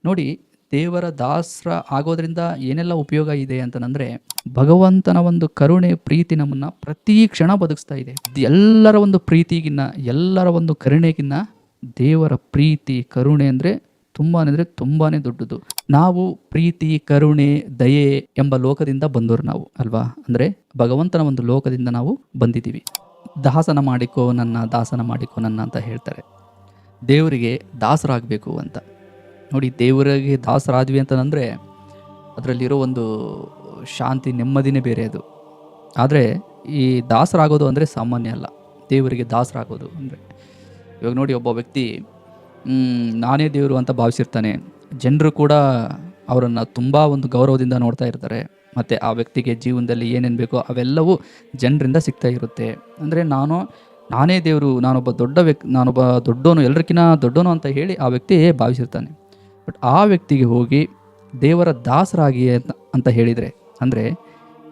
ನೋಡಿ, ದೇವರ ದಾಸರ ಆಗೋದ್ರಿಂದ ಏನೆಲ್ಲ ಉಪಯೋಗ ಇದೆ ಅಂತಂದ್ರೆ, ಭಗವಂತನ ಒಂದು ಕರುಣೆ, ಪ್ರೀತಿ ನಮ್ಮನ್ನ ಪ್ರತಿ ಕ್ಷಣ ಬದುಕಿಸ್ತಾ ಇದೆ. ಎಲ್ಲರ ಒಂದು ಪ್ರೀತಿಗಿನ್ನ, ಎಲ್ಲರ ಒಂದು ಕರುಣೆಗಿನ್ನ ದೇವರ ಪ್ರೀತಿ, ಕರುಣೆ ಅಂದ್ರೆ ತುಂಬಾನೇ ದೊಡ್ಡದು. ನಾವು ಪ್ರೀತಿ, ಕರುಣೆ, ದಯೆ ಎಂಬ ಲೋಕದಿಂದ ಬಂದವರು ನಾವು ಅಲ್ವಾ? ಅಂದ್ರೆ ಭಗವಂತನ ಒಂದು ಲೋಕದಿಂದ ನಾವು ಬಂದಿದ್ದೀವಿ. ದಾಸನ ಮಾಡಿಕೋ ನನ್ನ, ದಾಸನ ಮಾಡಿಕೋ ನನ್ನ ಅಂತ ಹೇಳ್ತಾರೆ. ದೇವರಿಗೆ ದಾಸರಾಗಬೇಕು ಅಂತ. ನೋಡಿ, ದೇವರಿಗೆ ದಾಸರಾದ್ವಿ ಅಂತಂದರೆ ಅದರಲ್ಲಿರೋ ಒಂದು ಶಾಂತಿ, ನೆಮ್ಮದಿನೇ ಬೇರೆ ಅದು. ಆದರೆ ಈ ದಾಸರಾಗೋದು ಅಂದರೆ ಸಾಮಾನ್ಯ ಅಲ್ಲ. ದೇವರಿಗೆ ದಾಸರಾಗೋದು ಅಂದರೆ, ಇವಾಗ ನೋಡಿ, ಒಬ್ಬ ವ್ಯಕ್ತಿ ನಾನೇ ದೇವರು ಅಂತ ಭಾವಿಸಿರ್ತಾನೆ. ಜನರು ಕೂಡ ಅವರನ್ನು ತುಂಬ ಒಂದು ಗೌರವದಿಂದ ನೋಡ್ತಾ ಇರ್ತಾರೆ. ಮತ್ತು ಆ ವ್ಯಕ್ತಿಗೆ ಜೀವನದಲ್ಲಿ ಏನೇನು ಬೇಕೋ ಅವೆಲ್ಲವೂ ಜನರಿಂದ ಸಿಗ್ತಾ ಇರುತ್ತೆ. ಅಂದರೆ ನಾನೇ ದೇವರು, ನಾನೊಬ್ಬ ದೊಡ್ಡವನು, ಎಲ್ಲರಿಗಿಂತ ದೊಡ್ಡವನು ಅಂತ ಹೇಳಿ ಆ ವ್ಯಕ್ತಿ ಭಾವಿಸಿರ್ತಾನೆ. ಬಟ್ ಆ ವ್ಯಕ್ತಿಗೆ ಹೋಗಿ ದೇವರ ದಾಸರಾಗಿ ಅಂತ ಹೇಳಿದರೆ, ಅಂದರೆ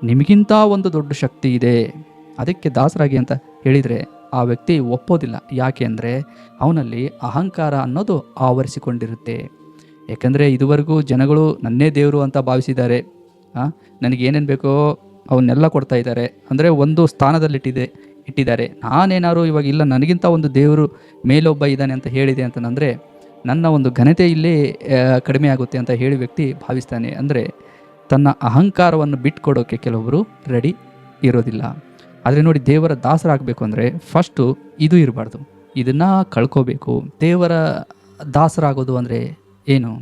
ನಿಮಗಿಂತ ಒಂದು ದೊಡ್ಡ ಶಕ್ತಿ ಇದೆ, ಅದಕ್ಕೆ ದಾಸರಾಗಿ ಅಂತ ಹೇಳಿದರೆ ಆ ವ್ಯಕ್ತಿ ಒಪ್ಪೋದಿಲ್ಲ. ಯಾಕೆ ಅಂದರೆ ಅವನಲ್ಲಿ ಅಹಂಕಾರ ಅನ್ನೋದು ಆವರಿಸಿಕೊಂಡಿರುತ್ತೆ. ಯಾಕಂದರೆ ಇದುವರೆಗೂ ಜನಗಳು ನನ್ನೇ ದೇವರು ಅಂತ ಭಾವಿಸಿದ್ದಾರೆ, ನನಗೇನೇನು ಬೇಕೋ ಅವನ್ನೆಲ್ಲ ಕೊಡ್ತಾ ಇದ್ದಾರೆ, ಅಂದರೆ ಒಂದು ಸ್ಥಾನದಲ್ಲಿ ಇಟ್ಟಿದ್ದಾರೆ. ನಾನೇನಾದ್ರು ಇವಾಗ ಇಲ್ಲ, ನನಗಿಂತ ಒಂದು ದೇವರು ಮೇಲೊಬ್ಬ ಇದ್ದಾನೆ ಅಂತ ಹೇಳಿದೆ ಅಂತಂದರೆ ನನ್ನ ಒಂದು ಘನತೆ ಇಲ್ಲಿ ಕಡಿಮೆ ಆಗುತ್ತೆ ಅಂತ ಹೇಳಿ ವ್ಯಕ್ತಿ ಭಾವಿಸ್ತಾನೆ. ಅಂದರೆ ತನ್ನ ಅಹಂಕಾರವನ್ನು ಬಿಟ್ಕೊಡೋಕ್ಕೆ ಕೆಲವೊಬ್ಬರು ರೆಡಿ ಇರೋದಿಲ್ಲ. ಆದರೆ ನೋಡಿ, ದೇವರ ದಾಸರಾಗಬೇಕು ಅಂದರೆ ಫಸ್ಟು ಇದು ಇರಬಾರ್ದು, ಇದನ್ನು ಕಳ್ಕೋಬೇಕು. ದೇವರ ದಾಸರಾಗೋದು ಅಂದರೆ ಏನು?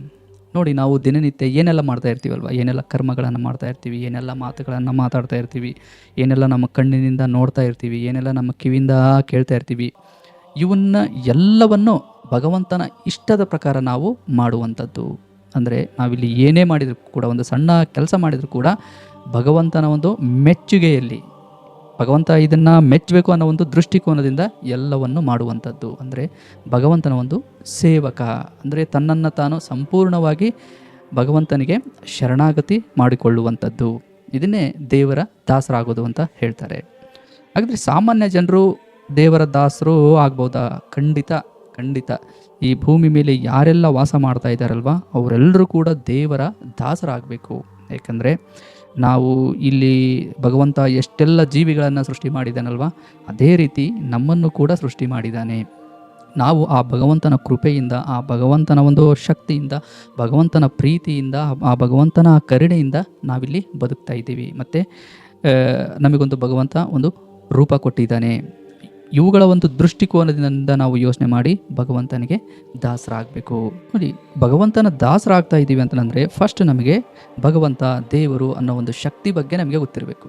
ನೋಡಿ, ನಾವು ದಿನನಿತ್ಯ ಏನೆಲ್ಲ ಮಾಡ್ತಾ ಇರ್ತೀವಲ್ವ, ಏನೆಲ್ಲ ಕರ್ಮಗಳನ್ನು ಮಾಡ್ತಾ ಇರ್ತೀವಿ, ಏನೆಲ್ಲ ಮಾತುಗಳನ್ನು ಮಾತಾಡ್ತಾ ಇರ್ತೀವಿ, ಏನೆಲ್ಲ ನಮ್ಮ ಕಣ್ಣಿನಿಂದ ನೋಡ್ತಾ ಇರ್ತೀವಿ, ಏನೆಲ್ಲ ನಮ್ಮ ಕಿವಿಯಿಂದ ಕೇಳ್ತಾ ಇರ್ತೀವಿ, ಇವನ್ನ ಎಲ್ಲವನ್ನು ಭಗವಂತನ ಇಷ್ಟದ ಪ್ರಕಾರ ನಾವು ಮಾಡುವಂಥದ್ದು. ಅಂದರೆ ನಾವಿಲ್ಲಿ ಏನೇ ಮಾಡಿದರೂ ಕೂಡ, ಒಂದು ಸಣ್ಣ ಕೆಲಸ ಮಾಡಿದರೂ ಕೂಡ ಭಗವಂತನ ಒಂದು ಮೆಚ್ಚುಗೆಯಲ್ಲಿ, ಭಗವಂತ ಇದನ್ನು ಮೆಚ್ಚಬೇಕು ಅನ್ನೋ ಒಂದು ದೃಷ್ಟಿಕೋನದಿಂದ ಎಲ್ಲವನ್ನು ಮಾಡುವಂಥದ್ದು. ಅಂದರೆ ಭಗವಂತನ ಒಂದು ಸೇವಕ, ಅಂದರೆ ತನ್ನನ್ನು ತಾನು ಸಂಪೂರ್ಣವಾಗಿ ಭಗವಂತನಿಗೆ ಶರಣಾಗತಿ ಮಾಡಿಕೊಳ್ಳುವಂಥದ್ದು. ಇದನ್ನೇ ದೇವರ ದಾಸರಾಗೋದು ಅಂತ ಹೇಳ್ತಾರೆ. ಹಾಗಾದರೆ ಸಾಮಾನ್ಯ ಜನರು ದೇವರ ದಾಸರು ಆಗ್ಬೋದಾ? ಖಂಡಿತ. ಈ ಭೂಮಿ ಮೇಲೆ ಯಾರೆಲ್ಲ ವಾಸ ಮಾಡ್ತಾ ಇದ್ದಾರಲ್ವ, ಅವರೆಲ್ಲರೂ ಕೂಡ ದೇವರ ದಾಸರಾಗಬೇಕು. ಏಕೆಂದರೆ ನಾವು ಇಲ್ಲಿ ಭಗವಂತ ಎಷ್ಟೆಲ್ಲ ಜೀವಿಗಳನ್ನು ಸೃಷ್ಟಿ ಮಾಡಿದ್ದಾನಲ್ವ, ಅದೇ ರೀತಿ ನಮ್ಮನ್ನು ಕೂಡ ಸೃಷ್ಟಿ ಮಾಡಿದ್ದಾನೆ. ನಾವು ಆ ಭಗವಂತನ ಕೃಪೆಯಿಂದ, ಆ ಭಗವಂತನ ಒಂದು ಶಕ್ತಿಯಿಂದ, ಭಗವಂತನ ಪ್ರೀತಿಯಿಂದ, ಆ ಭಗವಂತನ ಕರುಣೆಯಿಂದ ನಾವಿಲ್ಲಿ ಬದುಕ್ತಾ ಇದ್ದೀವಿ. ಮತ್ತು ನಮಗೊಂದು ಭಗವಂತ ಒಂದು ರೂಪ ಕೊಟ್ಟಿದ್ದಾನೆ. ಇವುಗಳ ಒಂದು ದೃಷ್ಟಿಕೋನದಿಂದ ನಾವು ಯೋಚನೆ ಮಾಡಿ ಭಗವಂತನಿಗೆ ದಾಸರಾಗಬೇಕು. ನೋಡಿ, ಭಗವಂತನ ದಾಸರಾಗ್ತಾ ಇದ್ದೀವಿ ಅಂತಂದರೆ ಫಸ್ಟ್ ನಮಗೆ ಭಗವಂತ ದೇವರು ಅನ್ನೋ ಒಂದು ಶಕ್ತಿ ಬಗ್ಗೆ ನಮಗೆ ಗೊತ್ತಿರಬೇಕು.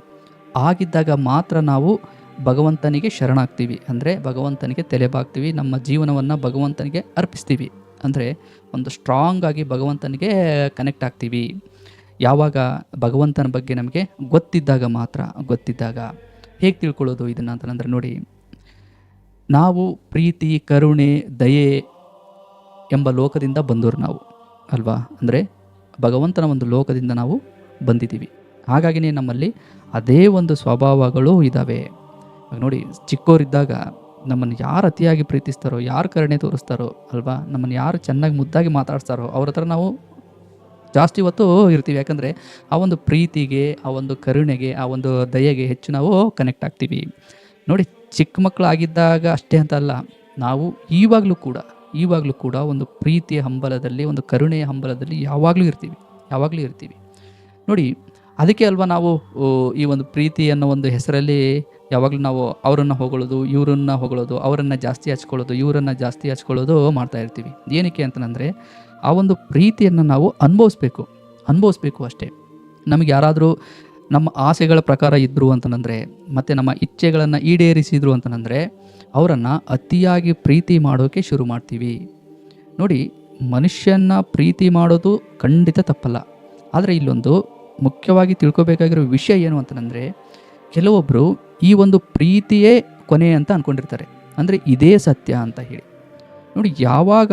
ಆಗಿದ್ದಾಗ ಮಾತ್ರ ನಾವು ಭಗವಂತನಿಗೆ ಶರಣಾಗ್ತೀವಿ, ಅಂದರೆ ಭಗವಂತನಿಗೆ ತಲೆಬಾಗ್ತೀವಿ, ನಮ್ಮ ಜೀವನವನ್ನು ಭಗವಂತನಿಗೆ ಅರ್ಪಿಸ್ತೀವಿ. ಅಂದರೆ ಒಂದು ಸ್ಟ್ರಾಂಗ್ ಆಗಿ ಭಗವಂತನಿಗೆ ಕನೆಕ್ಟ್ ಆಗ್ತೀವಿ. ಯಾವಾಗ ಭಗವಂತನ ಬಗ್ಗೆ ನಮಗೆ ಗೊತ್ತಿದ್ದಾಗ ಹೇಗೆ ತಿಳ್ಕೊಳ್ಳೋದು ಇದನ್ನು ಅಂತಂದರೆ, ನೋಡಿ, ನಾವು ಪ್ರೀತಿ, ಕರುಣೆ, ದಯೆ ಎಂಬ ಲೋಕದಿಂದ ಬಂದವರು ನಾವು ಅಲ್ವಾ? ಅಂದರೆ ಭಗವಂತನ ಒಂದು ಲೋಕದಿಂದ ನಾವು ಬಂದಿದ್ದೀವಿ. ಹಾಗಾಗಿನೇ ನಮ್ಮಲ್ಲಿ ಅದೇ ಒಂದು ಸ್ವಭಾವಗಳು ಇದ್ದಾವೆ. ನೋಡಿ, ಚಿಕ್ಕವರಿದ್ದಾಗ ನಮ್ಮನ್ನು ಯಾರು ಅತಿಯಾಗಿ ಪ್ರೀತಿಸ್ತಾರೋ, ಯಾರು ಕರುಣೆ ತೋರಿಸ್ತಾರೋ ಅಲ್ವಾ, ನಮ್ಮನ್ನು ಯಾರು ಚೆನ್ನಾಗಿ ಮುದ್ದಾಗಿ ಮಾತಾಡ್ತಾರೋ ಅವ್ರ ಹತ್ರ ನಾವು ಜಾಸ್ತಿ ಹೊತ್ತು ಇರ್ತೀವಿ. ಯಾಕಂದರೆ ಆ ಒಂದು ಪ್ರೀತಿಗೆ, ಆ ಒಂದು ಕರುಣೆಗೆ, ಆ ಒಂದು ದಯೆಗೆ ಹೆಚ್ಚು ನಾವು ಕನೆಕ್ಟ್ ಆಗ್ತೀವಿ. ನೋಡಿ, ಚಿಕ್ಕ ಮಕ್ಕಳಾಗಿದ್ದಾಗ ಅಷ್ಟೇ ಅಂತ ಅಲ್ಲ, ನಾವು ಈವಾಗಲೂ ಕೂಡ ಒಂದು ಪ್ರೀತಿಯ ಹಂಬಲದಲ್ಲಿ, ಒಂದು ಕರುಣೆಯ ಹಂಬಲದಲ್ಲಿ ಯಾವಾಗಲೂ ಇರ್ತೀವಿ. ನೋಡಿ, ಅದಕ್ಕೆ ಅಲ್ವಾ ನಾವು ಈ ಒಂದು ಪ್ರೀತಿ ಅನ್ನೋ ಒಂದು ಹೆಸರಲ್ಲಿ ಯಾವಾಗಲೂ ನಾವು ಅವರನ್ನು ಹೊಗಳೋದು, ಇವರನ್ನು ಹೊಗಳೋದು, ಅವರನ್ನು ಜಾಸ್ತಿ ಹಚ್ಕೊಳ್ಳೋದು, ಇವರನ್ನು ಜಾಸ್ತಿ ಹಚ್ಕೊಳ್ಳೋದು ಮಾಡ್ತಾ ಇರ್ತೀವಿ. ಏನಕ್ಕೆ ಅಂತಂದರೆ ಆ ಒಂದು ಪ್ರೀತಿಯನ್ನು ನಾವು ಅನುಭವಿಸ್ಬೇಕು ಅಷ್ಟೇ. ನಮಗೆ ಯಾರಾದರೂ ನಮ್ಮ ಆಸೆಗಳ ಪ್ರಕಾರ ಇದ್ದರು ಅಂತಂದರೆ, ಮತ್ತು ನಮ್ಮ ಇಚ್ಛೆಗಳನ್ನು ಈಡೇರಿಸಿದ್ರು ಅಂತಂದರೆ ಅವರನ್ನು ಅತಿಯಾಗಿ ಪ್ರೀತಿ ಮಾಡೋಕ್ಕೆ ಶುರು ಮಾಡ್ತೀವಿ. ನೋಡಿ, ಮನುಷ್ಯನ ಪ್ರೀತಿ ಮಾಡೋದು ಖಂಡಿತ ತಪ್ಪಲ್ಲ. ಆದರೆ ಇಲ್ಲೊಂದು ಮುಖ್ಯವಾಗಿ ತಿಳ್ಕೊಬೇಕಾಗಿರೋ ವಿಷಯ ಏನು ಅಂತಂದರೆ, ಕೆಲವೊಬ್ಬರು ಈ ಒಂದು ಪ್ರೀತಿಯೇ ಕೊನೆ ಅಂತ ಅಂದ್ಕೊಂಡಿರ್ತಾರೆ, ಅಂದರೆ ಇದೇ ಸತ್ಯ ಅಂತ ಹೇಳಿ. ನೋಡಿ, ಯಾವಾಗ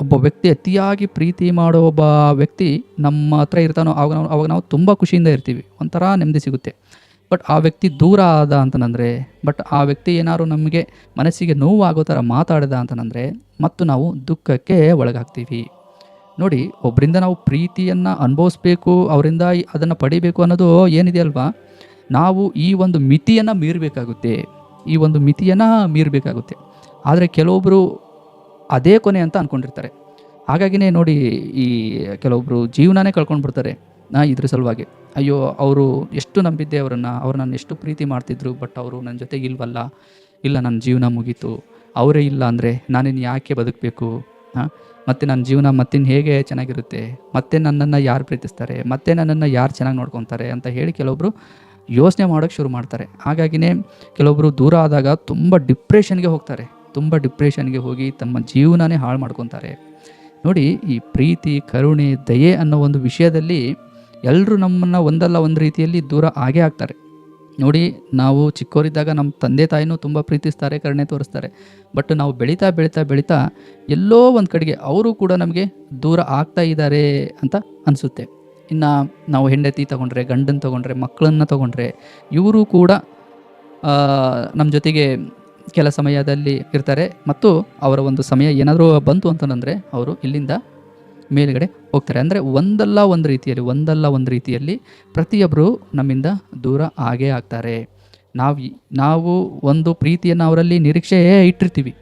ಒಬ್ಬ ವ್ಯಕ್ತಿ ಅತಿಯಾಗಿ ಪ್ರೀತಿ ಮಾಡೋ ಒಬ್ಬ ವ್ಯಕ್ತಿ ನಮ್ಮ ಹತ್ರ ಇರ್ತಾನೋ ಅವಾಗ ನಾವು ತುಂಬ ಖುಷಿಯಿಂದ ಇರ್ತೀವಿ, ಒಂಥರ ನೆಮ್ಮದಿ ಸಿಗುತ್ತೆ. ಬಟ್ ಆ ವ್ಯಕ್ತಿ ದೂರ ಆದ ಅಂತಂದರೆ, ಬಟ್ ಆ ವ್ಯಕ್ತಿ ಏನಾದ್ರು ನಮಗೆ ಮನಸ್ಸಿಗೆ ನೋವು ಆಗೋ ಥರ ಮಾತಾಡಿದ ಅಂತಂದರೆ ಮತ್ತು ನಾವು ದುಃಖಕ್ಕೆ ಒಳಗಾಗ್ತೀವಿ. ನೋಡಿ, ಒಬ್ಬರಿಂದ ನಾವು ಪ್ರೀತಿಯನ್ನು ಅನುಭವಿಸ್ಬೇಕು, ಅವರಿಂದ ಅದನ್ನು ಪಡಿಬೇಕು ಅನ್ನೋದು ಏನಿದೆ ಅಲ್ವಾ, ನಾವು ಈ ಒಂದು ಮಿತಿಯನ್ನು ಮೀರಬೇಕಾಗುತ್ತೆ, ಈ ಒಂದು ಮಿತಿಯನ್ನು ಮೀರಬೇಕಾಗುತ್ತೆ. ಆದರೆ ಕೆಲವೊಬ್ಬರು ಅದೇ ಕೊನೆ ಅಂತ ಅಂದ್ಕೊಂಡಿರ್ತಾರೆ. ಹಾಗಾಗಿನೇ ನೋಡಿ, ಈ ಕೆಲವೊಬ್ಬರು ಜೀವನನೇ ಕಳ್ಕೊಂಡ್ಬಿಡ್ತಾರೆ ಇದ್ರ ಸಲುವಾಗಿ. ಅಯ್ಯೋ, ಅವರು ಎಷ್ಟು ನಂಬಿದ್ದೆ ಅವರನ್ನು, ಅವ್ರು ನನ್ನ ಎಷ್ಟು ಪ್ರೀತಿ ಮಾಡ್ತಿದ್ರು, ಬಟ್ ಅವರು ನನ್ನ ಜೊತೆಗೆ ಇಲ್ವಲ್ಲ, ಇಲ್ಲ ನನ್ನ ಜೀವನ ಮುಗೀತು, ಅವರೇ ಇಲ್ಲ ಅಂದರೆ ನಾನಿನ್ನು ಯಾಕೆ ಬದುಕಬೇಕು, ಮತ್ತು ನನ್ನ ಜೀವನ ಮತ್ತಿನ್ನು ಹೇಗೆ ಚೆನ್ನಾಗಿರುತ್ತೆ, ಮತ್ತೆ ನನ್ನನ್ನು ಯಾರು ಪ್ರೀತಿಸ್ತಾರೆ, ಮತ್ತೆ ನನ್ನನ್ನು ಯಾರು ಚೆನ್ನಾಗಿ ನೋಡ್ಕೊತಾರೆ ಅಂತ ಹೇಳಿ ಕೆಲವೊಬ್ಬರು ಯೋಚನೆ ಮಾಡೋಕ್ಕೆ ಶುರು ಮಾಡ್ತಾರೆ. ಹಾಗಾಗಿನೇ ಕೆಲವೊಬ್ಬರು ದೂರ ಆದಾಗ ತುಂಬ ಡಿಪ್ರೆಷನ್ಗೆ ಹೋಗ್ತಾರೆ, ತುಂಬ ಡಿಪ್ರೆಷನ್ಗೆ ಹೋಗಿ ತಮ್ಮ ಜೀವನನೇ ಹಾಳು ಮಾಡ್ಕೊತಾರೆ. ನೋಡಿ, ಈ ಪ್ರೀತಿ, ಕರುಣೆ, ದಯೆ ಅನ್ನೋ ಒಂದು ವಿಷಯದಲ್ಲಿ ಎಲ್ಲರೂ ನಮ್ಮನ್ನು ಒಂದಲ್ಲ ಒಂದು ರೀತಿಯಲ್ಲಿ ದೂರ ಆಗೇ ಆಗ್ತಾರೆ. ನೋಡಿ, ನಾವು ಚಿಕ್ಕವರಿದ್ದಾಗ ನಮ್ಮ ತಂದೆ ತಾಯಿನೂ ತುಂಬ ಪ್ರೀತಿಸ್ತಾರೆ, ಕರುಣೆ ತೋರಿಸ್ತಾರೆ. ಬಟ್ ನಾವು ಬೆಳೀತಾ ಬೆಳೀತಾ ಬೆಳೀತಾ ಎಲ್ಲೋ ಒಂದು ಕಡೆಗೆ ಅವರು ಕೂಡ ನಮಗೆ ದೂರ ಆಗ್ತಾ ಇದ್ದಾರೆ ಅಂತ ಅನಿಸುತ್ತೆ. ಇನ್ನು ನಾವು ಹೆಂಡತಿ ತೊಗೊಂಡ್ರೆ, ಗಂಡನ ತೊಗೊಂಡ್ರೆ, ಮಕ್ಕಳನ್ನು ತೊಗೊಂಡ್ರೆ, ಇವರು ಕೂಡ ನಮ್ಮ ಜೊತೆಗೆ ಕೆಲ ಸಮಯದಲ್ಲಿ ಇರ್ತಾರೆ, ಮತ್ತು ಅವರ ಒಂದು ಸಮಯ ಏನಾದರೂ ಬಂತು ಅಂತಂದರೆ ಅವರು ಇಲ್ಲಿಂದ ಮೇಲುಗಡೆ ಹೋಗ್ತಾರೆ. ಅಂದರೆ ಒಂದಲ್ಲ ಒಂದು ರೀತಿಯಲ್ಲಿ ಪ್ರತಿಯೊಬ್ಬರು ನಮ್ಮಿಂದ ದೂರ ಆಗೇ ಆಗ್ತಾರೆ. ನಾವು ಒಂದು ಪ್ರೀತಿಯನ್ನು ಅವರಲ್ಲಿ ನಿರೀಕ್ಷೆ ಇಟ್ಟಿರ್ತೀವಿ,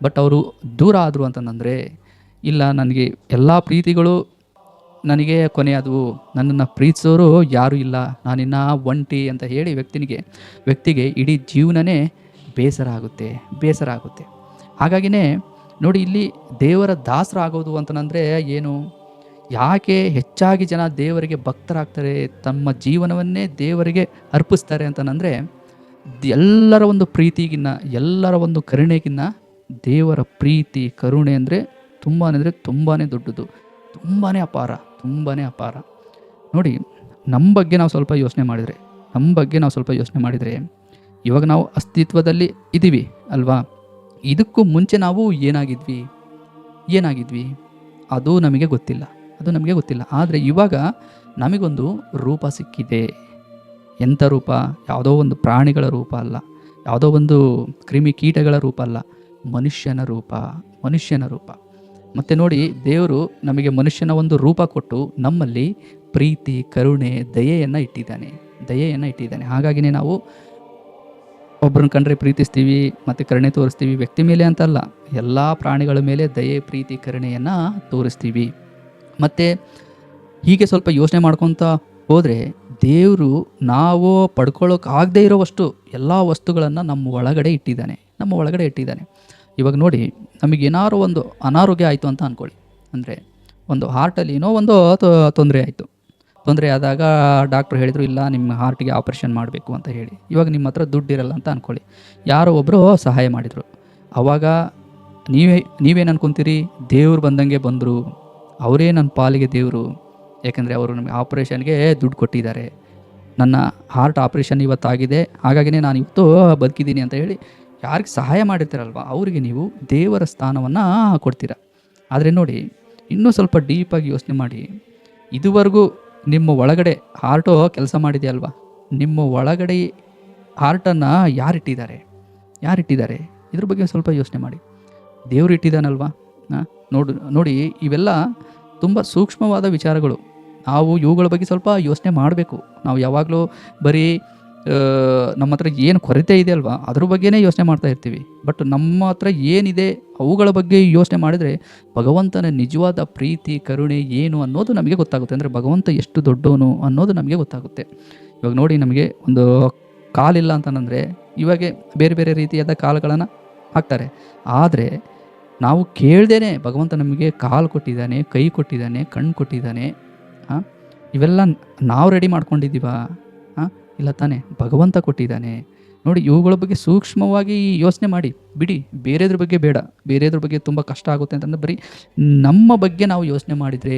ಬಟ್ ಅವರು ದೂರ ಆದರು ಅಂತಂದರೆ, ಇಲ್ಲ ನನಗೆ ಎಲ್ಲ ಪ್ರೀತಿಗಳು ನನಗೆ ಕೊನೆಯಾದವು, ನನ್ನನ್ನು ಪ್ರೀತಿಸೋರು ಯಾರೂ ಇಲ್ಲ, ನಾನಿನ್ನ ಒಂಟಿ ಅಂತ ಹೇಳಿ ವ್ಯಕ್ತಿಗೆ ಇಡೀ ಜೀವನನೇ ಬೇಸರ ಆಗುತ್ತೆ. ಹಾಗಾಗಿನೇ ನೋಡಿ, ಇಲ್ಲಿ ದೇವರ ದಾಸರಾಗೋದು ಅಂತಂದರೆ ಏನು, ಯಾಕೆ ಹೆಚ್ಚಾಗಿ ಜನ ದೇವರಿಗೆ ಭಕ್ತರಾಗ್ತಾರೆ, ತಮ್ಮ ಜೀವನವನ್ನೇ ದೇವರಿಗೆ ಅರ್ಪಿಸ್ತಾರೆ ಅಂತಂದರೆ, ಎಲ್ಲರ ಒಂದು ಪ್ರೀತಿಗಿನ್ನ, ಎಲ್ಲರ ಒಂದು ಕರುಣೆಗಿನ್ನ ದೇವರ ಪ್ರೀತಿ, ಕರುಣೆ ಅಂದರೆ ತುಂಬಾ ದೊಡ್ಡದು, ತುಂಬಾ ಅಪಾರ. ನೋಡಿ, ನಮ್ಮ ಬಗ್ಗೆ ನಾವು ಸ್ವಲ್ಪ ಯೋಚನೆ ಮಾಡಿದರೆ, ಇವಾಗ ನಾವು ಅಸ್ತಿತ್ವದಲ್ಲಿ ಇದ್ದೀವಿ ಅಲ್ವಾ, ಇದಕ್ಕೂ ಮುಂಚೆ ನಾವು ಏನಾಗಿದ್ವಿ ಅದು ನಮಗೆ ಗೊತ್ತಿಲ್ಲ. ಆದರೆ ಇವಾಗ ನಮಗೊಂದು ರೂಪ ಸಿಕ್ಕಿದೆ. ಎಂಥ ರೂಪ? ಯಾವುದೋ ಒಂದು ಪ್ರಾಣಿಗಳ ರೂಪ ಅಲ್ಲ, ಯಾವುದೋ ಒಂದು ಕ್ರಿಮಿಕೀಟಗಳ ರೂಪ ಅಲ್ಲ, ಮನುಷ್ಯನ ರೂಪ. ಮತ್ತು ನೋಡಿ, ದೇವರು ನಮಗೆ ಮನುಷ್ಯನ ಒಂದು ರೂಪ ಕೊಟ್ಟು ನಮ್ಮಲ್ಲಿ ಪ್ರೀತಿ, ಕರುಣೆ, ದಯೆಯನ್ನು ಇಟ್ಟಿದ್ದಾನೆ. ಹಾಗಾಗಿನೇ ನಾವು ಒಬ್ಬರನ್ನ ಕಂಡ್ರೆ ಪ್ರೀತಿಸ್ತೀವಿ ಮತ್ತು ಕರುಣೆ ತೋರಿಸ್ತೀವಿ. ವ್ಯಕ್ತಿ ಮೇಲೆ ಅಂತಲ್ಲ, ಎಲ್ಲ ಪ್ರಾಣಿಗಳ ಮೇಲೆ ದಯೆ, ಪ್ರೀತಿ, ಕರುಣೆಯನ್ನು ತೋರಿಸ್ತೀವಿ. ಮತ್ತು ಹೀಗೆ ಸ್ವಲ್ಪ ಯೋಚನೆ ಮಾಡ್ಕೊತ ಹೋದರೆ, ದೇವರು ನಾವು ಪಡ್ಕೊಳ್ಳೋಕ್ಕಾಗದೇ ಇರೋವಷ್ಟು ಎಲ್ಲ ವಸ್ತುಗಳನ್ನು ನಮ್ಮ ಒಳಗಡೆ ಇಟ್ಟಿದ್ದಾನೆ. ಇವಾಗ ನೋಡಿ, ನಮಗೇನಾದ್ರು ಒಂದು ಅನಾರೋಗ್ಯ ಆಯಿತು ಅಂತ ಅಂದ್ಕೊಳ್ಳಿ. ಅಂದರೆ ಒಂದು ಹಾರ್ಟಲ್ಲಿ ಏನೋ ಒಂದು ತೊಂದರೆ ಆದಾಗ ಡಾಕ್ಟ್ರು ಹೇಳಿದರು, ಇಲ್ಲ ನಿಮ್ಮ ಹಾರ್ಟಿಗೆ ಆಪ್ರೇಷನ್ ಮಾಡಬೇಕು ಅಂತ ಹೇಳಿ. ಇವಾಗ ನಿಮ್ಮ ಹತ್ರ ದುಡ್ಡಿರಲ್ಲ ಅಂತ ಅಂದ್ಕೊಳ್ಳಿ, ಯಾರೋ ಒಬ್ಬರು ಸಹಾಯ ಮಾಡಿದರು. ಆವಾಗ ನೀವೇನು ಅನ್ಕೊತೀರಿ? ದೇವ್ರು ಬಂದಂಗೆ ಬಂದರು, ಅವರೇ ನನ್ನ ಪಾಲಿಗೆ ದೇವರು, ಯಾಕೆಂದರೆ ಅವರು ನಮಗೆ ಆಪ್ರೇಷನ್ಗೆ ದುಡ್ಡು ಕೊಟ್ಟಿದ್ದಾರೆ, ನನ್ನ ಹಾರ್ಟ್ ಆಪ್ರೇಷನ್ ಇವತ್ತಾಗಿದೆ, ಹಾಗಾಗಿನೇ ನಾನು ಇವತ್ತು ಬದುಕಿದ್ದೀನಿ ಅಂತ ಹೇಳಿ ಯಾರಿಗೆ ಸಹಾಯ ಮಾಡಿರ್ತೀರಲ್ವ, ಅವರಿಗೆ ನೀವು ದೇವರ ಸ್ಥಾನವನ್ನು ಕೊಡ್ತೀರ. ಆದರೆ ನೋಡಿ, ಇನ್ನೂ ಸ್ವಲ್ಪ ಡೀಪಾಗಿ ಯೋಚನೆ ಮಾಡಿ, ಇದುವರೆಗೂ ನಿಮ್ಮ ಒಳಗಡೆ ಹಾರ್ಟು ಕೆಲಸ ಮಾಡಿದೆಯಲ್ವಾ, ನಿಮ್ಮ ಒಳಗಡೆ ಹಾರ್ಟನ್ನು ಯಾರಿಟ್ಟಿದ್ದಾರೆ? ಇದ್ರ ಬಗ್ಗೆ ಸ್ವಲ್ಪ ಯೋಚನೆ ಮಾಡಿ. ದೇವರು ಇಟ್ಟಿದ್ದಾನಲ್ವಾ. ನೋಡಿ, ಇವೆಲ್ಲ ತುಂಬ ಸೂಕ್ಷ್ಮವಾದ ವಿಚಾರಗಳು. ನಾವು ಇವುಗಳ ಬಗ್ಗೆ ಸ್ವಲ್ಪ ಯೋಚನೆ ಮಾಡಬೇಕು. ನಾವು ಯಾವಾಗಲೂ ಬರೀ ನಮ್ಮ ಹತ್ರ ಏನು ಕೊರತೆ ಇದೆ ಅಲ್ವಾ, ಅದ್ರ ಬಗ್ಗೆನೇ ಯೋಚನೆ ಮಾಡ್ತಾ ಇರ್ತೀವಿ. ಬಟ್ ನಮ್ಮ ಹತ್ರ ಏನಿದೆ ಅವುಗಳ ಬಗ್ಗೆ ಯೋಚನೆ ಮಾಡಿದರೆ ಭಗವಂತನ ನಿಜವಾದ ಪ್ರೀತಿ, ಕರುಣೆ ಏನು ಅನ್ನೋದು ನಮಗೆ ಗೊತ್ತಾಗುತ್ತೆ. ಅಂದರೆ ಭಗವಂತ ಎಷ್ಟು ದೊಡ್ಡವನು ಅನ್ನೋದು ನಮಗೆ ಗೊತ್ತಾಗುತ್ತೆ. ಇವಾಗ ನೋಡಿ, ನಮಗೆ ಒಂದು ಕಾಲಿಲ್ಲ ಅಂತಂದರೆ ಇವಾಗ ಬೇರೆ ಬೇರೆ ರೀತಿಯಾದ ಕಾಲುಗಳನ್ನು ಹಾಕ್ತಾರೆ. ಆದರೆ ನಾವು ಕೇಳ್ದೇನೆ ಭಗವಂತ ನಮಗೆ ಕಾಲು ಕೊಟ್ಟಿದ್ದಾನೆ, ಕೈ ಕೊಟ್ಟಿದ್ದಾನೆ, ಕಣ್ಣು ಕೊಟ್ಟಿದ್ದಾನೆ. ಇವೆಲ್ಲ ನಾವು ರೆಡಿ ಮಾಡ್ಕೊಂಡಿದ್ದೀವಾ? ಇಲ್ಲ ತಾನೇ, ಭಗವಂತ ಕೊಟ್ಟಿದ್ದಾನೆ. ನೋಡಿ, ಇವುಗಳ ಬಗ್ಗೆ ಸೂಕ್ಷ್ಮವಾಗಿ ಯೋಚನೆ ಮಾಡಿ ಬಿಡಿ. ಬೇರೆದ್ರ ಬಗ್ಗೆ ಬೇಡ, ಬೇರೆದ್ರ ಬಗ್ಗೆ ತುಂಬ ಕಷ್ಟ ಆಗುತ್ತೆ ಅಂತಂದರೆ ಬರೀ ನಮ್ಮ ಬಗ್ಗೆ ನಾವು ಯೋಚನೆ ಮಾಡಿದರೆ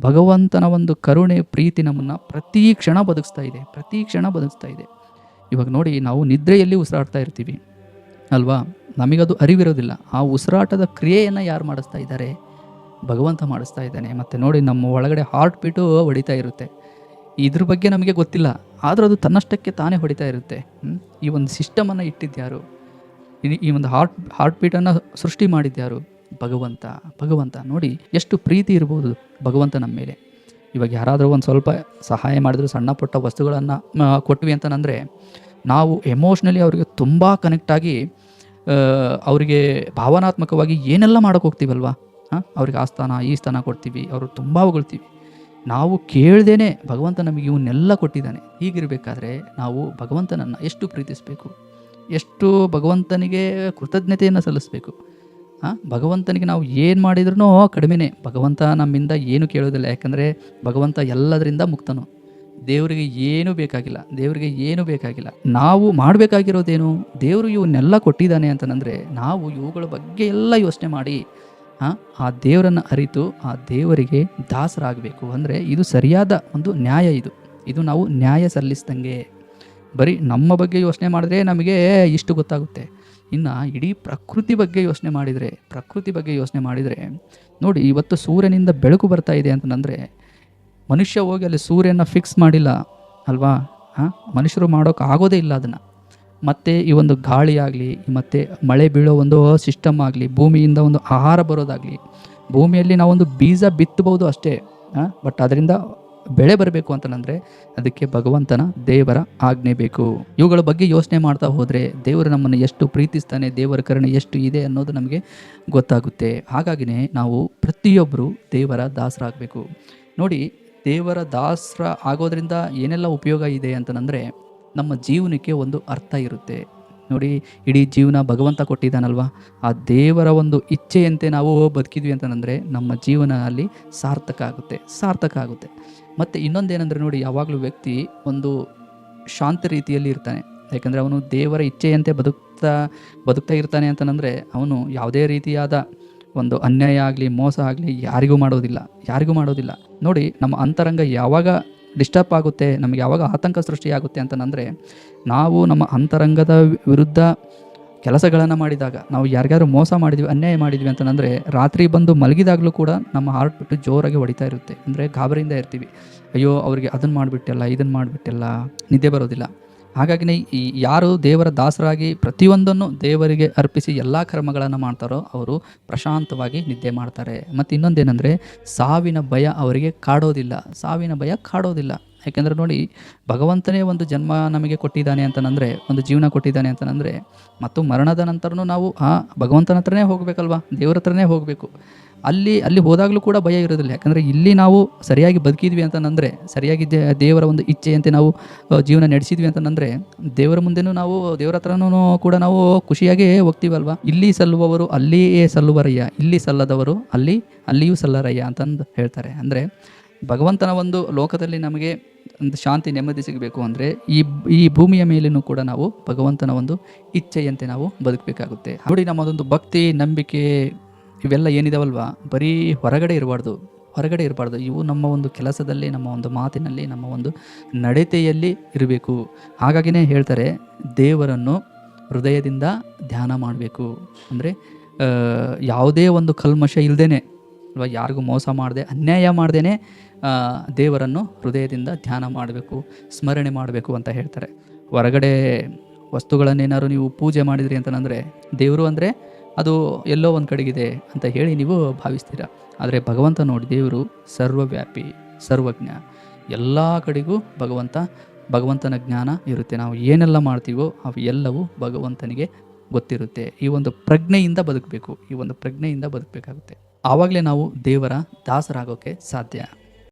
ಭಗವಂತನ ಒಂದು ಕರುಣೆ, ಪ್ರೀತಿ ನಮ್ಮನ್ನು ಪ್ರತಿ ಕ್ಷಣ ಬದುಕಿಸ್ತಾ ಇದೆ. ಇವಾಗ ನೋಡಿ, ನಾವು ನಿದ್ರೆಯಲ್ಲಿ ಉಸಿರಾಡ್ತಾ ಇರ್ತೀವಿ ಅಲ್ವಾ, ನಮಗದು ಅರಿವಿರೋದಿಲ್ಲ. ಆ ಉಸಿರಾಟದ ಕ್ರಿಯೆಯನ್ನು ಯಾರು ಮಾಡಿಸ್ತಾ ಇದ್ದಾರೆ? ಭಗವಂತ ಮಾಡಿಸ್ತಾ ಇದ್ದಾನೆ. ಮತ್ತು ನೋಡಿ, ನಮ್ಮ ಒಳಗಡೆ ಹಾರ್ಟ್ ಬೀಟು ಹೊಡಿತಾ ಇರುತ್ತೆ. ಇದ್ರ ಬಗ್ಗೆ ನಮಗೆ ಗೊತ್ತಿಲ್ಲ, ಆದರೂ ಅದು ತನ್ನಷ್ಟಕ್ಕೆ ತಾನೇ ಹೊಡಿತಾ ಇರುತ್ತೆ. ಈ ಒಂದು ಸಿಸ್ಟಮನ್ನು ಇಟ್ಟಿದ್ಯಾರು? ಈ ಒಂದು ಹಾರ್ಟ್ ಬೀಟನ್ನು ಸೃಷ್ಟಿ ಮಾಡಿದ್ಯಾರು? ಭಗವಂತ ಭಗವಂತ ನೋಡಿ ಎಷ್ಟು ಪ್ರೀತಿ ಇರ್ಬೋದು ಭಗವಂತ ನಮ್ಮ ಮೇಲೆ. ಇವಾಗ ಯಾರಾದರೂ ಒಂದು ಸ್ವಲ್ಪ ಸಹಾಯ ಮಾಡಿದ್ರು, ಸಣ್ಣ ಪುಟ್ಟ ವಸ್ತುಗಳನ್ನು ಕೊಟ್ವಿ ಅಂತಂದರೆ ನಾವು ಎಮೋಷ್ನಲಿ ಅವರಿಗೆ ತುಂಬ ಕನೆಕ್ಟ್ ಆಗಿ ಅವರಿಗೆ ಭಾವನಾತ್ಮಕವಾಗಿ ಏನೆಲ್ಲ ಮಾಡೋಕ್ಕೆ ಹೋಗ್ತೀವಲ್ವ, ಅವ್ರಿಗೆ ಆ ಸ್ಥಾನ ಈ ಸ್ಥಾನ ಕೊಡ್ತೀವಿ, ಅವರು ತುಂಬ ಹೊಗಳ್ತೀವಿ. ನಾವು ಕೇಳ್ದೇನೆ ಭಗವಂತ ನಮಗೆ ಇವನ್ನೆಲ್ಲ ಕೊಟ್ಟಿದ್ದಾನೆ. ಹೀಗಿರಬೇಕಾದ್ರೆ ನಾವು ಭಗವಂತನನ್ನು ಎಷ್ಟು ಪ್ರೀತಿಸಬೇಕು, ಎಷ್ಟು ಭಗವಂತನಿಗೆ ಕೃತಜ್ಞತೆಯನ್ನು ಸಲ್ಲಿಸಬೇಕು. ಭಗವಂತನಿಗೆ ನಾವು ಏನು ಮಾಡಿದ್ರೂ ಕಡಿಮೆನೇ. ಭಗವಂತ ನಮ್ಮಿಂದ ಏನು ಕೇಳೋದಿಲ್ಲ, ಯಾಕಂದರೆ ಭಗವಂತ ಎಲ್ಲದರಿಂದ ಮುಕ್ತನು. ದೇವರಿಗೆ ಏನೂ ಬೇಕಾಗಿಲ್ಲ, ದೇವರಿಗೆ ಏನೂ ಬೇಕಾಗಿಲ್ಲ. ನಾವು ಮಾಡಬೇಕಾಗಿರೋದೇನು, ದೇವರು ಇವನ್ನೆಲ್ಲ ಕೊಟ್ಟಿದ್ದಾನೆ ಅಂತಂದರೆ ನಾವು ಇವುಗಳ ಬಗ್ಗೆ ಎಲ್ಲ ಯೋಚನೆ ಮಾಡಿ ಆ ದೇವರನ್ನು ಅರಿತು ಆ ದೇವರಿಗೆ ದಾಸರಾಗಬೇಕು. ಅಂದರೆ ಇದು ಸರಿಯಾದ ಒಂದು ನ್ಯಾಯ. ಇದು ನಾವು ನ್ಯಾಯ ಸಲ್ಲಿಸ್ದಂಗೆ. ಬರೀ ನಮ್ಮ ಬಗ್ಗೆ ಯೋಚನೆ ಮಾಡಿದ್ರೆ ನಮಗೆ ಇಷ್ಟು ಗೊತ್ತಾಗುತ್ತೆ. ಇನ್ನು ಇಡೀ ಪ್ರಕೃತಿ ಬಗ್ಗೆ ಯೋಚನೆ ಮಾಡಿದರೆ ನೋಡಿ, ಇವತ್ತು ಸೂರ್ಯನಿಂದ ಬೆಳಕು ಬರ್ತಾ ಇದೆ ಅಂತಂದರೆ ಮನುಷ್ಯ ಹೋಗಿ ಅಲ್ಲಿ ಸೂರ್ಯನ ಫಿಕ್ಸ್ ಮಾಡಿಲ್ಲ ಅಲ್ವಾ. ಮನುಷ್ಯರು ಮಾಡೋಕೆ ಆಗೋದೇ ಇಲ್ಲ ಅದನ್ನು. ಮತ್ತು ಈ ಒಂದು ಗಾಳಿ ಆಗಲಿ, ಮತ್ತು ಮಳೆ ಬೀಳೋ ಒಂದು ಸಿಸ್ಟಮ್ ಆಗಲಿ, ಭೂಮಿಯಿಂದ ಒಂದು ಆಹಾರ ಬರೋದಾಗಲಿ, ಭೂಮಿಯಲ್ಲಿ ನಾವೊಂದು ಬೀಜ ಬಿತ್ತಬಹುದು ಅಷ್ಟೇ, ಬಟ್ ಅದರಿಂದ ಬೆಳೆ ಬರಬೇಕು ಅಂತಂದರೆ ಅದಕ್ಕೆ ಭಗವಂತನ ದೇವರ ಆಜ್ಞೆ ಬೇಕು. ಇವುಗಳ ಬಗ್ಗೆ ಯೋಚನೆ ಮಾಡ್ತಾ ಹೋದರೆ ದೇವರು ನಮ್ಮನ್ನು ಎಷ್ಟು ಪ್ರೀತಿಸ್ತಾನೆ, ದೇವರ ಕರುಣೆ ಎಷ್ಟು ಇದೆ ಅನ್ನೋದು ನಮಗೆ ಗೊತ್ತಾಗುತ್ತೆ. ಹಾಗಾಗಿನೇ ನಾವು ಪ್ರತಿಯೊಬ್ಬರು ದೇವರ ದಾಸರಾಗಬೇಕು. ನೋಡಿ, ದೇವರ ದಾಸರ ಆಗೋದ್ರಿಂದ ಏನೆಲ್ಲ ಉಪಯೋಗ ಇದೆ ಅಂತಂದರೆ ನಮ್ಮ ಜೀವನಕ್ಕೆ ಒಂದು ಅರ್ಥ ಇರುತ್ತೆ. ನೋಡಿ, ಇಡೀ ಜೀವನ ಭಗವಂತ ಕೊಟ್ಟಿದ್ದಾನಲ್ವ, ಆ ದೇವರ ಒಂದು ಇಚ್ಛೆಯಂತೆ ನಾವು ಬದುಕಿದ್ವಿ ಅಂತಂದರೆ ನಮ್ಮ ಜೀವನ ಅಲ್ಲಿ ಸಾರ್ಥಕ ಆಗುತ್ತೆ. ಮತ್ತು ಇನ್ನೊಂದೇನೆಂದರೆ ನೋಡಿ, ಯಾವಾಗಲೂ ವ್ಯಕ್ತಿ ಒಂದು ಶಾಂತ ರೀತಿಯಲ್ಲಿ ಇರ್ತಾನೆ. ಯಾಕಂದರೆ ಅವನು ದೇವರ ಇಚ್ಛೆಯಂತೆ ಬದುಕ್ತಾ ಇರ್ತಾನೆ ಅಂತಂದರೆ ಅವನು ಯಾವುದೇ ರೀತಿಯಾದ ಒಂದು ಅನ್ಯಾಯ ಆಗಲಿ, ಮೋಸ ಆಗಲಿ ಯಾರಿಗೂ ಮಾಡೋದಿಲ್ಲ. ನೋಡಿ, ನಮ್ಮ ಅಂತರಂಗ ಯಾವಾಗ ಡಿಸ್ಟರ್ಬ್ ಆಗುತ್ತೆ, ನಮಗೆ ಯಾವಾಗ ಆತಂಕ ಸೃಷ್ಟಿಯಾಗುತ್ತೆ ಅಂತಂದರೆ ನಾವು ನಮ್ಮ ಅಂತರಂಗದ ವಿರುದ್ಧ ಕೆಲಸಗಳನ್ನು ಮಾಡಿದಾಗ, ನಾವು ಯಾರಿಗಾರು ಮೋಸ ಮಾಡಿದ್ವಿ, ಅನ್ಯಾಯ ಮಾಡಿದ್ವಿ ಅಂತಂದರೆ ರಾತ್ರಿ ಬಂದು ಮಲಗಿದಾಗಲೂ ಕೂಡ ನಮ್ಮ ಹಾರ್ಟ್ ಬಿಟ್ಟು ಜೋರಾಗಿ ಹೊಡಿತಾ ಇರುತ್ತೆ. ಅಂದರೆ ಗಾಬರಿಯಿಂದ ಇರ್ತೀವಿ. ಅಯ್ಯೋ, ಅವರಿಗೆ ಅದನ್ನು ಮಾಡಿಬಿಟ್ಟೆಲ್ಲ, ಇದನ್ನು ಮಾಡಿಬಿಟ್ಟೆಲ್ಲ, ನಿದ್ದೆ ಬರೋದಿಲ್ಲ. ಹಾಗಾಗಿ ಈ ಯಾರು ದೇವರ ದಾಸರಾಗಿ ಪ್ರತಿಯೊಂದನ್ನು ದೇವರಿಗೆ ಅರ್ಪಿಸಿ ಎಲ್ಲ ಕರ್ಮಗಳನ್ನು ಮಾಡ್ತಾರೋ ಅವರು ಪ್ರಶಾಂತವಾಗಿ ನಿದ್ದೆ ಮಾಡ್ತಾರೆ. ಮತ್ತು ಇನ್ನೊಂದೇನೆಂದರೆ ಸಾವಿನ ಭಯ ಅವರಿಗೆ ಕಾಡೋದಿಲ್ಲ. ಯಾಕೆಂದರೆ ನೋಡಿ, ಭಗವಂತನೇ ಒಂದು ಜನ್ಮ ನಮಗೆ ಕೊಟ್ಟಿದ್ದಾನೆ ಅಂತಂದರೆ, ಒಂದು ಜೀವನ ಕೊಟ್ಟಿದ್ದಾನೆ ಅಂತಂದರೆ, ಮತ್ತು ಮರಣದ ನಂತರನೂ ನಾವು ಭಗವಂತನ ಹತ್ರನೇ ಹೋಗಬೇಕಲ್ವ, ದೇವರ ಹತ್ರನೇ ಹೋಗಬೇಕು. ಅಲ್ಲಿ ಹೋದಾಗಲೂ ಕೂಡ ಭಯ ಇರೋದಿಲ್ಲ. ಯಾಕಂದರೆ ಇಲ್ಲಿ ನಾವು ಸರಿಯಾಗಿ ಬದುಕಿದ್ವಿ ಅಂತಂದರೆ, ಸರಿಯಾಗಿ ದೇವರ ಒಂದು ಇಚ್ಛೆಯಂತೆ ನಾವು ಜೀವನ ನಡೆಸಿದ್ವಿ ಅಂತಂದರೆ ದೇವರ ಮುಂದೆನೂ ನಾವು, ದೇವರ ಹತ್ರನೂ ಕೂಡ ನಾವು ಖುಷಿಯಾಗಿ ಹೋಗ್ತೀವಲ್ವ. ಇಲ್ಲಿ ಸಲ್ಲುವವರು ಅಲ್ಲಿಯೇ ಸಲ್ಲುವರಯ್ಯ, ಇಲ್ಲಿ ಸಲ್ಲದವರು ಅಲ್ಲಿಯೂ ಸಲ್ಲರಯ್ಯ ಅಂತಂದು ಹೇಳ್ತಾರೆ. ಅಂದರೆ ಭಗವಂತನ ಒಂದು ಲೋಕದಲ್ಲಿ ನಮಗೆ ಒಂದು ಶಾಂತಿ, ನೆಮ್ಮದಿ ಸಿಗಬೇಕು ಅಂದರೆ ಈ ಭೂಮಿಯ ಮೇಲೂ ಕೂಡ ನಾವು ಭಗವಂತನ ಒಂದು ಇಚ್ಛೆಯಂತೆ ನಾವು ಬದುಕಬೇಕಾಗುತ್ತೆ. ನೋಡಿ, ನಮ್ಮದೊಂದು ಭಕ್ತಿ, ನಂಬಿಕೆ ಇವೆಲ್ಲ ಏನಿದಾವಲ್ವ, ಬರೀ ಹೊರಗಡೆ ಇರಬಾರ್ದು. ಇವು ನಮ್ಮ ಒಂದು ಕೆಲಸದಲ್ಲಿ, ನಮ್ಮ ಒಂದು ಮಾತಿನಲ್ಲಿ, ನಮ್ಮ ಒಂದು ನಡತೆಯಲ್ಲಿ ಇರಬೇಕು. ಹಾಗಾಗಿನೇ ಹೇಳ್ತಾರೆ, ದೇವರನ್ನು ಹೃದಯದಿಂದ ಧ್ಯಾನ ಮಾಡಬೇಕು. ಅಂದರೆ ಯಾವುದೇ ಒಂದು ಕಲ್ಮಶ ಇಲ್ಲದೇನೆ ಅಲ್ವಾ, ಯಾರಿಗೂ ಮೋಸ ಮಾಡದೆ, ಅನ್ಯಾಯ ಮಾಡ್ದೇ ದೇವರನ್ನು ಹೃದಯದಿಂದ ಧ್ಯಾನ ಮಾಡಬೇಕು, ಸ್ಮರಣೆ ಮಾಡಬೇಕು ಅಂತ ಹೇಳ್ತಾರೆ. ಹೊರಗಡೆ ವಸ್ತುಗಳನ್ನೇನಾದ್ರು ನೀವು ಪೂಜೆ ಮಾಡಿದ್ರಿ ಅಂತಂದರೆ ದೇವರು ಅಂದರೆ ಅದು ಎಲ್ಲೋ ಒಂದು ಕಡೆಗಿದೆ ಅಂತ ಹೇಳಿ ನೀವು ಭಾವಿಸ್ತೀರ. ಆದರೆ ಭಗವಂತ ನೋಡಿ, ದೇವರು ಸರ್ವವ್ಯಾಪಿ, ಸರ್ವಜ್ಞ, ಎಲ್ಲ ಕಡೆಗೂ ಭಗವಂತನ ಜ್ಞಾನ ಇರುತ್ತೆ. ನಾವು ಏನೆಲ್ಲ ಮಾಡ್ತೀವೋ ಅವು ಎಲ್ಲವೂ ಭಗವಂತನಿಗೆ ಗೊತ್ತಿರುತ್ತೆ. ಈ ಒಂದು ಪ್ರಜ್ಞೆಯಿಂದ ಬದುಕಬೇಕಾಗುತ್ತೆ. ಆವಾಗಲೇ ನಾವು ದೇವರ ದಾಸರಾಗೋಕ್ಕೆ ಸಾಧ್ಯ.